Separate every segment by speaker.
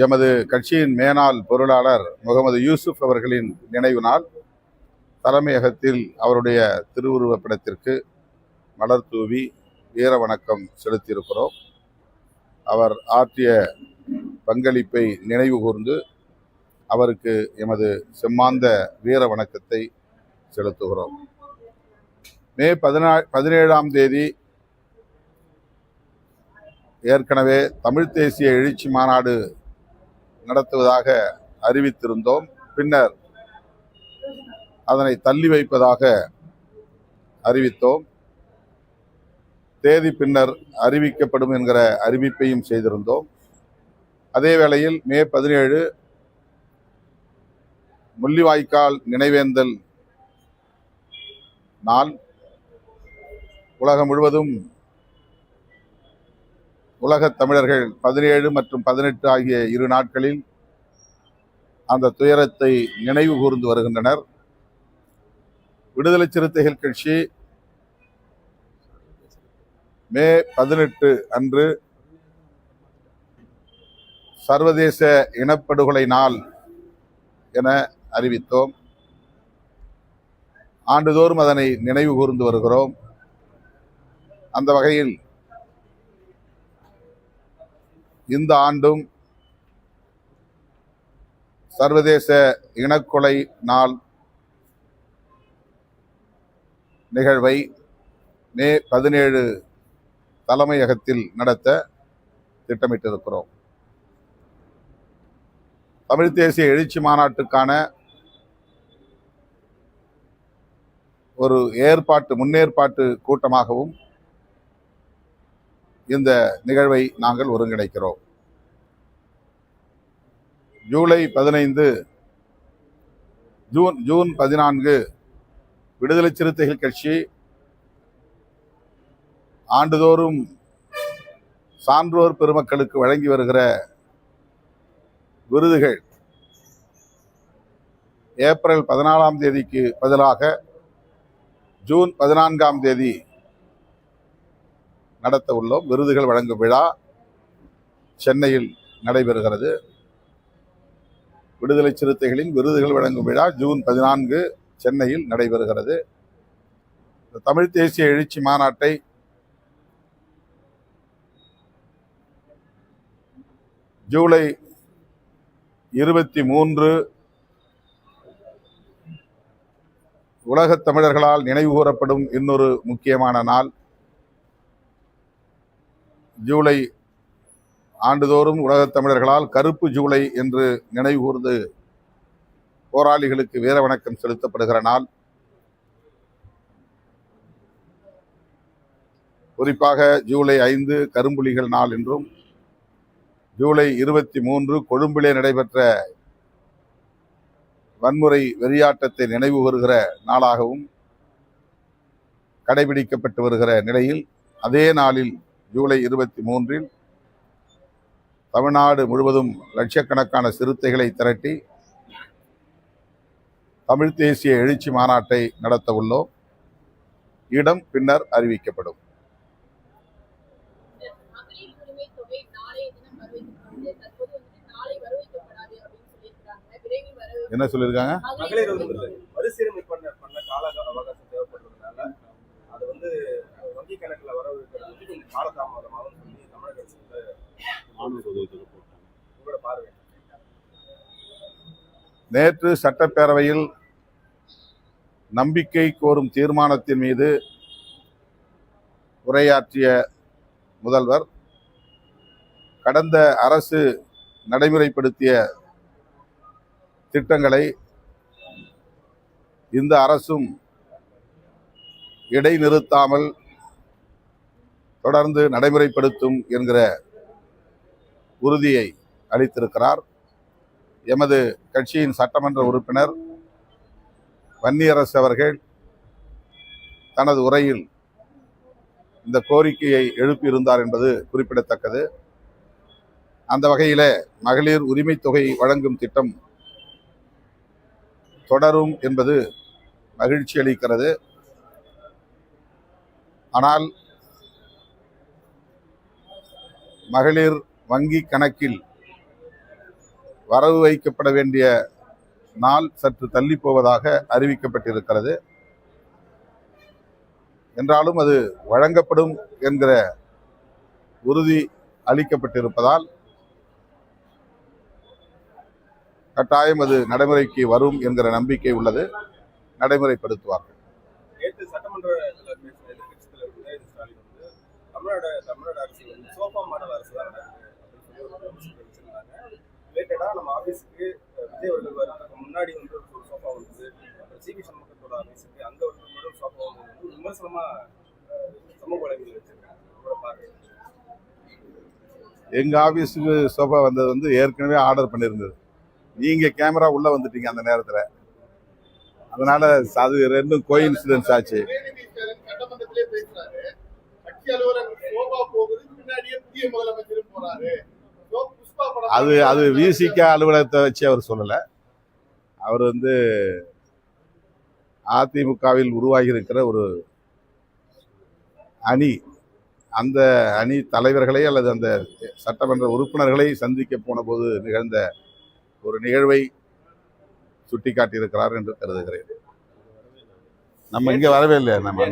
Speaker 1: எமது கட்சியின் மேனாள் பொருளாளர் முகமது யூசுப் அவர்களின் நினைவு நாள். தலைமையகத்தில் அவருடைய திருவுருவப் படத்திற்கு மலர் தூவி வீர வணக்கம் செலுத்தியிருக்கிறோம். அவர் ஆற்றிய பங்களிப்பை நினைவு கூர்ந்து அவருக்கு எமது செம்மாந்த வீர வணக்கத்தை செலுத்துகிறோம். மே 17ஆம் தேதி ஏற்கனவே தமிழ் தேசிய எழுச்சி மாநாடு நடத்துவதாக அறிவித்திருந்தோம். பின்னர் அதனை தள்ளி வைப்பதாக அறிவித்தோம். தேதி பின்னர் அறிவிக்கப்படும் என்கிற அறிவிப்பையும் செய்திருந்தோம். அதே வேளையில் மே 17 முள்ளிவாய்க்கால் நினைவேந்தல் நாள். உலகம் முழுவதும் உலகத் தமிழர்கள் 17 மற்றும் 18 ஆகிய 2 நாட்களில் அந்த துயரத்தை நினைவு கூர்ந்து வருகின்றனர். விடுதலை சிறுத்தைகள் கட்சி மே 18 அன்று சர்வதேச இனப்படுகொலை நாள் என அறிவித்தோம். ஆண்டுதோறும் அதனை நினைவு கூர்ந்து வருகிறோம். அந்த வகையில் இந்த ஆண்டும் சர்வதேச இனக்கொலை நாள் நிகழ்வை மே 17 தலைமையகத்தில் நடத்த திட்டமிட்டிருக்கிறோம். தமிழ் தேசிய எழுச்சி மாநாட்டுக்கான ஒரு முன்னேற்பாட்டு கூட்டமாகவும் இந்த நிகழ்வை நாங்கள் ஒருங்கிணைக்கிறோம். ஜூன் 14 விடுதலை சிறுத்தைகள் கட்சி ஆண்டுதோறும் சான்றோர் பெருமக்களுக்கு வழங்கி வருகிற விருதுகள் ஏப்ரல் 14ஆம் தேதிக்கு பதிலாக ஜூன் 14ஆம் தேதி நடத்த உள்ளோம். விருதுகள் வழங்கும் விழா சென்னையில் நடைபெறுகிறது. விடுதலை சிறுத்தைகளின் விருதுகள் வழங்கும் விழா ஜூன் 14 சென்னையில் நடைபெறுகிறது. தமிழ் தேசிய எழுச்சி மாநாட்டை ஜூலை 23 உலகத் தமிழர்களால் நினைவு கூறப்படும் இன்னொரு முக்கியமான நாள். ஜூலை ஆண்டுதோறும் உலகத் தமிழர்களால் கருப்பு ஜூலை என்று நினைவு கூர்ந்து போராளிகளுக்கு வீர வணக்கம் செலுத்தப்படுகிற நாள். குறிப்பாக ஜூலை 5 கரும்புலிகள் நாள் என்றும், ஜூலை 23 கொழும்பிலே நடைபெற்ற வன்முறை வெறியாட்டத்தை நினைவு கூறுகிற நாளாகவும் கடைபிடிக்கப்பட்டு வருகிற நிலையில், அதே நாளில் ஜூலை 23 தமிழ்நாடு முழுவதும் லட்சக்கணக்கான சிறுத்தைகளை திரட்டி தமிழ் தேசிய எழுச்சி மாநாட்டை நடத்த உள்ளோம். இடம் பின்னர் அறிவிக்கப்படும். என்ன சொல்லியிருக்காங்க? நேற்று சட்டப்பேரவையில் நம்பிக்கை கோரும் தீர்மானத்தின் மீது உரையாற்றிய முதல்வர், கடந்த அரசு நடைமுறைப்படுத்திய திட்டங்களை இந்த அரசும் இடைநிறுத்தாமல் தொடர்ந்து நடைமுறைப்படுத்தும் என்கிற உறுதியை அளித்திருக்கிறார். எமது கட்சியின் சட்டமன்ற உறுப்பினர் வன்னியரசு அவர்கள் தனது உரையில் இந்த கோரிக்கையை எழுப்பியிருந்தார் என்பது குறிப்பிடத்தக்கது. அந்த வகையில் மகளிர் உரிமை தொகை வழங்கும் திட்டம் தொடரும் என்பது மகிழ்ச்சி அளிக்கிறது. ஆனால் மகளிர் வங்கி கணக்கில் வரவு வைக்கப்பட வேண்டிய நாள் சற்று தள்ளி போவதாக அறிவிக்கப்பட்டிருக்கிறது. என்றாலும் அது வழங்கப்படும் என்கிற உறுதி அளிக்கப்பட்டிருப்பதால் கட்டாயம் அது நடைமுறைக்கு வரும் என்கிற நம்பிக்கை உள்ளது. நடைமுறைப்படுத்துவார்கள்.
Speaker 2: நேற்று சட்டமன்ற எதிர்க்கட்சிகள் ஸ்டாலின் வந்து தமிழ்நாடு அரசு சோஃபா மாடல் அரசு தான் ரிலேட்டடா நம்ம ஆபீஸ்க்கு விஜய் அவர்கள் வரதுக்கு முன்னாடி வந்து ஒரு சோஃபா வந்தது, சிவி சண்முகத்தோட ஆபீஸுக்கு அங்க ஒரு சோஃபா வந்து விமர்சனமா சமூக வலைதளத்தில் வச்சிருக்காங்க.
Speaker 1: எங்க ஆபீஸுக்கு சோஃபா வந்தது வந்து ஏற்கனவே ஆர்டர் பண்ணியிருந்தது. நீங்க கேமரா உள்ள வந்துட்டீங்க அந்த நேரத்துல, அதனால அது ரெண்டும் கோஇன்சிடென்ஸ் ஆச்சு. அது விசிக அலுவலகத்தை வச்சு அவர் சொல்லல. அவர் வந்து அதிமுகவில் உருவாகி இருக்கிற ஒரு அணி, அந்த அணி தலைவர்களை அல்லது அந்த சட்டமன்ற உறுப்பினர்களை சந்திக்க போன போது நிகழ்ந்த ஒரு நிகழ்வை சுட்டிக்காட்டியிருக்கிறார் என்று கருதுகிறேன். நம்ம இங்க வரவே இல்லை. நம்ம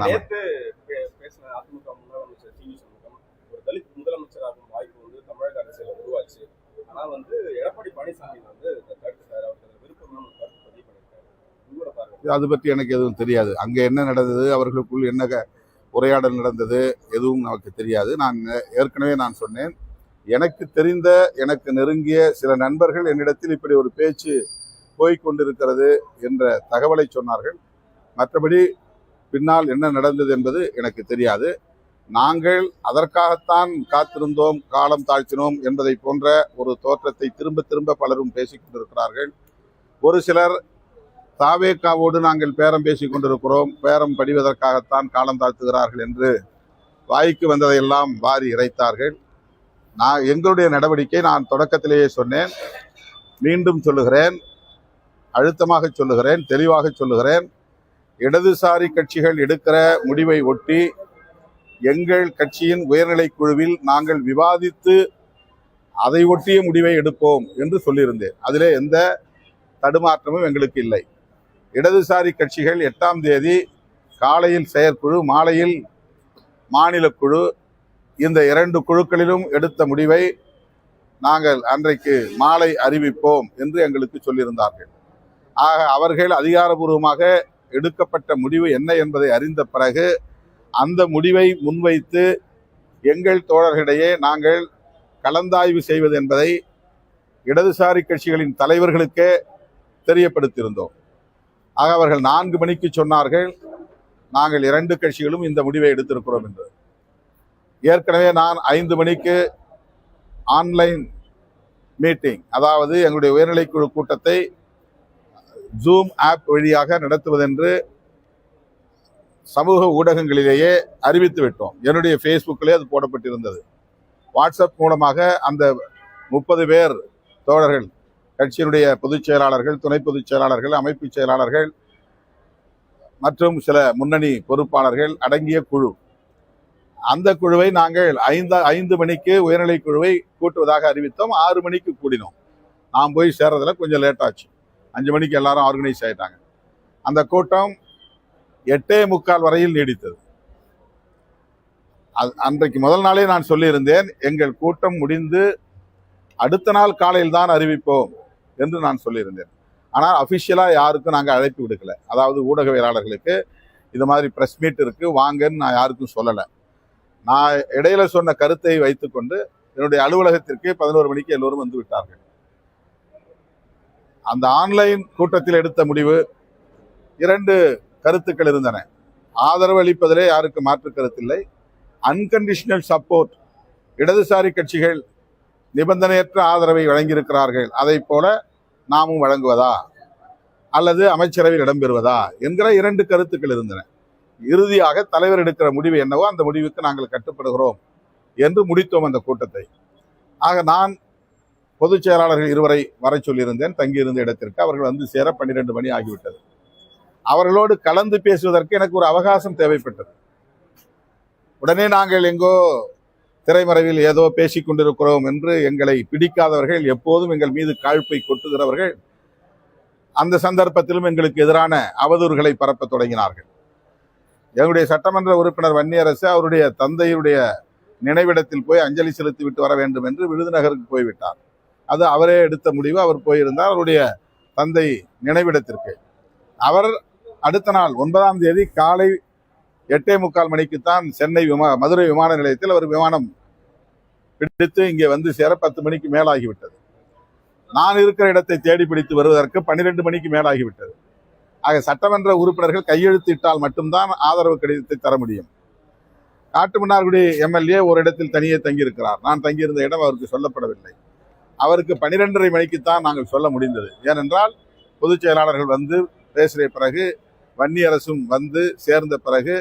Speaker 2: பேசின அதிமுக முதலமைச்சர் சிவி சண்முகம் ஒரு தலித் முதலமைச்சராகும் வாய்ப்பு வந்து தமிழக அரசியல் உருவாச்சு. ஆனா வந்து எடப்பாடி பழனிசாமி வந்து கருத்துட்டார், அவருக்கு விருப்பம் கருத்து பதிவு பண்ணிருக்காரு.
Speaker 1: அது பற்றி எனக்கு எதுவும் தெரியாது. அங்க என்ன நடந்தது, அவர்களுக்குள் என்ன உரையாடல் நடந்தது, எதுவும் நமக்கு தெரியாது. நான் ஏற்கனவே சொன்னேன், எனக்கு தெரிந்த எனக்கு நெருங்கிய சில நண்பர்கள் என்னிடத்தில் இப்படி ஒரு பேச்சு போய்கொண்டிருக்கிறது என்ற தகவலை சொன்னார்கள். மற்றபடி பின்னால் என்ன நடந்தது என்பது எனக்கு தெரியாது. நாங்கள் அதற்காகத்தான் காத்திருந்தோம், காலம் தாழ்த்தினோம் என்பதை போன்ற ஒரு தோற்றத்தை திரும்ப திரும்ப பலரும் பேசிக் கொண்டிருக்கிறார்கள். ஒரு சிலர் தாவேக்காவோடு நாங்கள் பேரம் பேசிக் கொண்டிருக்கிறோம், பேரம் படிவதற்காகத்தான் காலம் தாழ்த்துகிறார்கள் என்று வாய்க்கு வந்ததையெல்லாம் வாரி இறைத்தார்கள். எங்களுடைய நடவடிக்கை நான் தொடக்கத்திலேயே சொன்னேன், மீண்டும் சொல்லுகிறேன், அழுத்தமாக சொல்லுகிறேன், தெளிவாக சொல்லுகிறேன். இடதுசாரி கட்சிகள் எடுக்கிற முடிவை ஒட்டி எங்கள் கட்சியின் உயர்நிலை குழுவில் நாங்கள் விவாதித்து அதை ஒட்டிய முடிவை எடுப்போம் என்று சொல்லியிருந்தேன். அதிலே எந்த தடுமாற்றமும் எங்களுக்கு இல்லை. இடதுசாரி கட்சிகள் 8ஆம் தேதி காலையில் செயற்குழு, மாலையில் மாநில குழு, இந்த 2 குழுக்களிலும் எடுத்த முடிவை நாங்கள் அன்றைக்கு மாலை அறிவிப்போம் என்று எங்களுக்கு சொல்லியிருந்தார்கள். ஆக அவர்கள் அதிகாரபூர்வமாக எடுக்கப்பட்ட முடிவு என்ன என்பதை அறிந்த பிறகு அந்த முடிவை முன்வைத்து எங்கள் தோழர்களிடையே நாங்கள் கலந்தாய்வு செய்வது என்பதை இடதுசாரி கட்சிகளின் தலைவர்களுக்கே தெரியப்படுத்தியிருந்தோம். ஆக அவர்கள் 4 மணிக்கு சொன்னார்கள், நாங்கள் 2 கட்சிகளும் இந்த முடிவை எடுத்திருக்கிறோம் என்று. ஏற்கனவே நான் 5 மணிக்கு ஆன்லைன் மீட்டிங், அதாவது எங்களுடைய உயர்நிலைக்குழு கூட்டத்தை ஜூம் ஆப் வழியாக நடத்துவதென்று சமூக ஊடகங்களிலேயே அறிவித்து விட்டோம். என்னுடைய ஃபேஸ்புக்கிலே அது போடப்பட்டிருந்தது. வாட்ஸ்அப் மூலமாக அந்த 30 பேர் தோழர்கள், கட்சியினுடைய பொதுச் செயலாளர்கள், துணை பொதுச் செயலாளர்கள், அமைப்பு செயலாளர்கள் மற்றும் சில முன்னணி பொறுப்பாளர்கள் அடங்கிய குழு, அந்த குழுவை நாங்கள் 5 மணிக்கு உயர்நிலை குழுவை கூட்டுவதாக அறிவித்தோம். 6 மணிக்கு கூடினோம். நான் போய் சேர்றதுல கொஞ்சம் லேட் ஆச்சு. 5 மணிக்கு எல்லாரும் ஆர்கனைஸ் ஆயிட்டாங்க. அந்த கூட்டம் 8:45 வரையில் நீடித்தது. அன்றைக்கு முதல் நாளே நான் சொல்லியிருந்தேன், எங்கள் கூட்டம் முடிந்து அடுத்த நாள் காலையில் தான் அறிவிப்போம் என்று நான் சொல்லியிருந்தேன். ஆனால் அஃபிஷியலா யாருக்கும் நாங்கள் அழைப்பு விடுக்கல. அதாவது ஊடகவியலாளர்களுக்கு இது மாதிரி பிரஸ் மீட் இருக்கு வாங்கன்னு நான் யாருக்கும் சொல்லலை. நான் இடையில சொன்ன கருத்தை வைத்துக்கொண்டு என்னுடைய அலுவலகத்திற்கு 11 மணிக்கு எல்லோரும் வந்து விட்டார்கள். அந்த ஆன்லைன் கூட்டத்தில் எடுத்த முடிவு 2 கருத்துக்கள் இருந்தன. ஆதரவு அளிப்பதிலே யாருக்கு மாற்று கருத்தில்லை. அன்கண்டிஷனல் சப்போர்ட், இடதுசாரி கட்சிகள் நிபந்தனையற்ற ஆதரவை வழங்கியிருக்கிறார்கள், அதை போல நாமும் வழங்குவதா அல்லது அமைச்சரவையில் இடம்பெறுவதா என்கிற 2 கருத்துக்கள் இருந்தன. இறுதியாக தலைவர் எடுக்கிற முடிவு என்னவோ அந்த முடிவுக்கு நாங்கள் கட்டுப்படுகிறோம் என்று முடித்தோம் அந்த கூட்டத்தை. ஆக நான் பொதுச் செயலாளர்கள் 2 வரை சொல்லியிருந்தேன் தங்கியிருந்த இடத்திற்கு. அவர்கள் வந்து சேர 12 மணி ஆகிவிட்டது. அவர்களோடு கலந்து பேசுவதற்கு எனக்கு ஒரு அவகாசம் தேவைப்பட்டது. உடனே நாங்கள் எங்கோ திரைமறைவில் ஏதோ பேசிக் கொண்டிருக்கிறோம் என்று எங்களை பிடிக்காதவர்கள், எப்போதும் எங்கள் மீது காழ்ப்பை கொட்டுகிறவர்கள் அந்த சந்தர்ப்பத்திலும் எங்களுக்கு எதிரான அவதூறுகளை பரப்ப தொடங்கினார்கள். எங்களுடைய சட்டமன்ற உறுப்பினர் வன்னியரசு அவருடைய தந்தையுடைய நினைவிடத்தில் போய் அஞ்சலி செலுத்தி விட்டு வர வேண்டும் என்று விருதுநகருக்கு போய்விட்டார். அது அவரே எடுத்த முடிவு. அவர் போயிருந்தார் அவருடைய தந்தை நினைவிடத்திற்கு. அவர் அடுத்த நாள் 9ஆம் தேதி காலை 8:45 மணிக்குத்தான் சென்னை மதுரை விமான நிலையத்தில் அவர் விமானம் பிடித்து இங்கே வந்து சேர 10 மணிக்கு மேலாகிவிட்டது. நான் இருக்கிற இடத்தை தேடி பிடித்து வருவதற்கு 12 மணிக்கு மேலாகிவிட்டது. ஆக சட்டமன்ற உறுப்பினர்கள் கையெழுத்திட்டால் மட்டும்தான் ஆதரவு கடிதத்தை தர முடியும். காட்டுமன்னார்குடி எம்எல்ஏ ஒரு இடத்தில் தனியே தங்கியிருக்கிறார். நான் தங்கியிருந்த இடம் அவருக்கு சொல்லப்படவில்லை. அவருக்கு 12:30 மணிக்குத்தான் நாங்கள் சொல்ல முடிந்தது. ஏனென்றால் பொதுச் செயலாளர்கள் வந்து பேசிய பிறகு, வன்னியரசும் வந்து சேர்ந்த பிறகு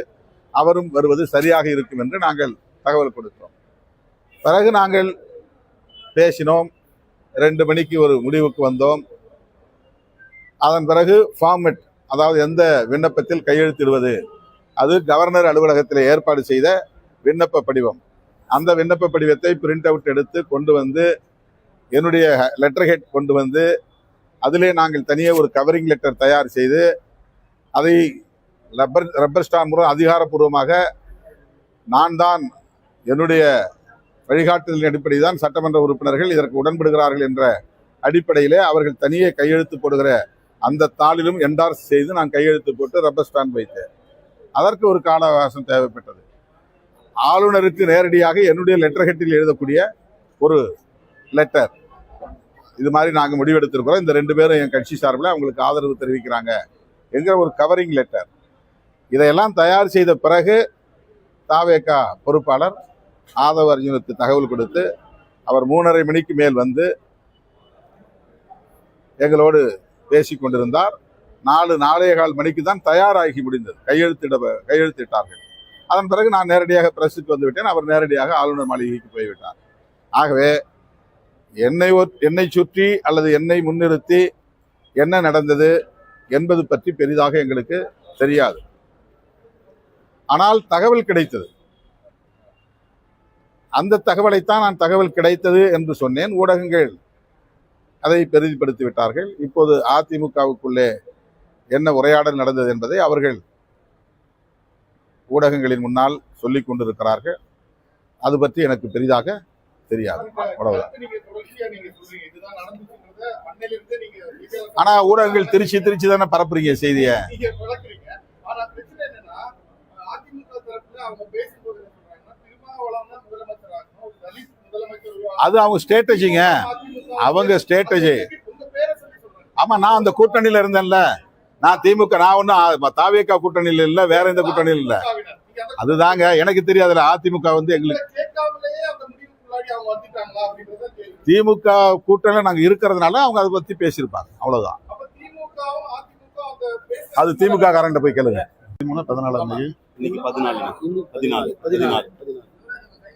Speaker 1: அவரும் வருவது சரியாக இருக்கும் என்று நாங்கள் தகவல் கொடுத்தோம். பிறகு நாங்கள் பேசினோம். 2 மணிக்கு ஒரு முடிவுக்கு வந்தோம். அதன் பிறகு ஃபார்மெட், அதாவது எந்த விண்ணப்பத்தில் கையெழுத்திடுவது, அது கவர்னர் அலுவலகத்தில் ஏற்பாடு செய்த விண்ணப்ப படிவம். அந்த விண்ணப்ப படிவத்தை பிரிண்ட் அவுட் எடுத்து கொண்டு வந்து என்னுடைய லெட்டர் ஹெட் கொண்டு வந்து அதிலே நாங்கள் தனியே ஒரு கவரிங் லெட்டர் தயார் செய்து அதை ரப்பர் ஸ்டாம்ப் மூலம் அதிகாரப்பூர்வமாக நான் தான் என்னுடைய வழிகாட்டுதலின் அடிப்படையில் தான் சட்டமன்ற உறுப்பினர்கள் இதற்கு உடன்படுகிறார்கள் என்ற அடிப்படையிலே அவர்கள் தனியே கையெழுத்து போடுகிற அந்த தாளிலும் என்டார்ஸ் செய்து நான் கையெழுத்து போட்டு ரப்பர் ஸ்டாம்ப் வைத்தேன். அதற்கு ஒரு கால அவகாசம் தேவைப்பட்டது. ஆளுநருக்கு நேரடியாக என்னுடைய லெட்டர் ஹெட்டில் எழுதக்கூடிய ஒரு லெட்டர், இது மாதிரி நாங்கள் முடிவெடுத்திருக்கிறோம், இந்த 2 பேரும் என் கட்சி சார்பில் அவங்களுக்கு ஆதரவு தெரிவிக்கிறாங்க என்கிற ஒரு கவரிங் லெட்டர். இதையெல்லாம் தயார் செய்த பிறகு தாவேகா பொறுப்பாளர் ஆதவ அர்ஜுனுக்கு தகவல் கொடுத்து அவர் 3:30 மணிக்கு மேல் வந்து எங்களோடு பேசிக் கொண்டிருந்தார். 4:45 மணிக்கு தான் தயாராகி முடிந்தது. கையெழுத்திட்டார்கள். அதன் பிறகு நான் நேரடியாக பிரஸுக்கு வந்து விட்டேன். அவர் நேரடியாக ஆளுநர் மாளிகைக்கு போய்விட்டார். ஆகவே என்னை சுற்றி அல்லது என்னை முன்னிறுத்தி என்ன நடந்தது என்பது பற்றி பெரிதாக எங்களுக்கு தெரியாது. ஆனால் தகவல் கிடைத்தது. அந்த தகவலைத்தான் நான் தகவல் கிடைத்தது என்று சொன்னேன். ஊடகங்கள் அதை பெரிதுபடுத்தி விட்டார்கள். இப்போது அதிமுகவுக்குள்ளே என்ன உரையாடல் நடந்தது என்பதை அவர்கள் ஊடகங்களின் முன்னால் சொல்லிக் கொண்டிருக்கிறார்கள். அது பற்றி எனக்கு பெரிதாக தெரியாது. அவ்வளவுதான். ஆனா ஊடகங்கள் திருச்சி தானே பரப்புறீங்க செய்தியை. அது அவங்க ஸ்ட்ராட்டஜிங்க, அவங்க ஸ்ட்ராட்டஜி. ஆமா, நான் அந்த கூட்டணியில இருந்தேன்ல. நான் திமுக, நான் ஒன்னும் தாவேகா கூட்டணியில் இல்ல, வேற எந்த கூட்டணியில் இல்ல. அதுதாங்க எனக்கு தெரியாதுல. அதிமுக வந்து எங்களுக்கு திமுக கூட்டணியில நாங்க இருக்கிறதுனால அவங்க அதை பத்தி பேசியிருப்பாங்க. அவ்வளவுதான். அது திமுக காரண்ட போய் கேளுங்க. 14
Speaker 3: இன்னைக்கு 14